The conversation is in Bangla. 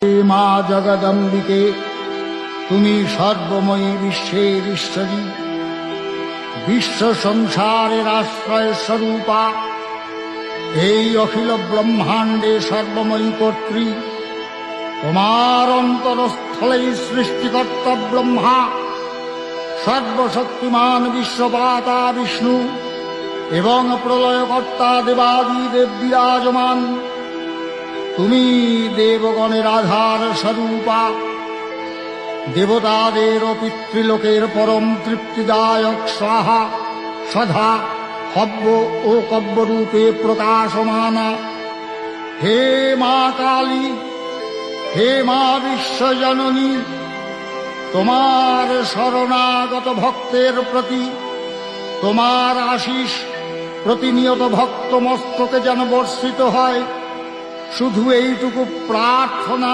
হে মা জগদম্বিকে, তুমি সর্বময়ী বিশ্বের ঈশ্বরী, বিশ্ব সংসারের আশ্রয় স্বরূপা, এই অখিল ব্রহ্মাণ্ডে সর্বময়ী কর্ত্রী। তোমার অন্তরস্থলেই সৃষ্টিকর্তা ব্রহ্মা, সর্বশক্তিমান বিশ্বপাতা বিষ্ণু এবং প্রলয়কর্তা দেবাদিদেব বিরাজমান। তুমি দেবগণের আধার স্বরূপা, দেবতাদের ও পিতৃলোকের পরম তৃপ্তিদায়ক স্বাহা সধা হব্য ও কব্যরূপে প্রকাশমানা। হে মা কালী, হে মা বিশ্বজননী, তোমার শরণাগত ভক্তের প্রতি তোমার আশীষ প্রতিনিয়ত ভক্ত মস্তকে যেন বর্ষিত হয়, শুধু এইটুকু প্রার্থনা।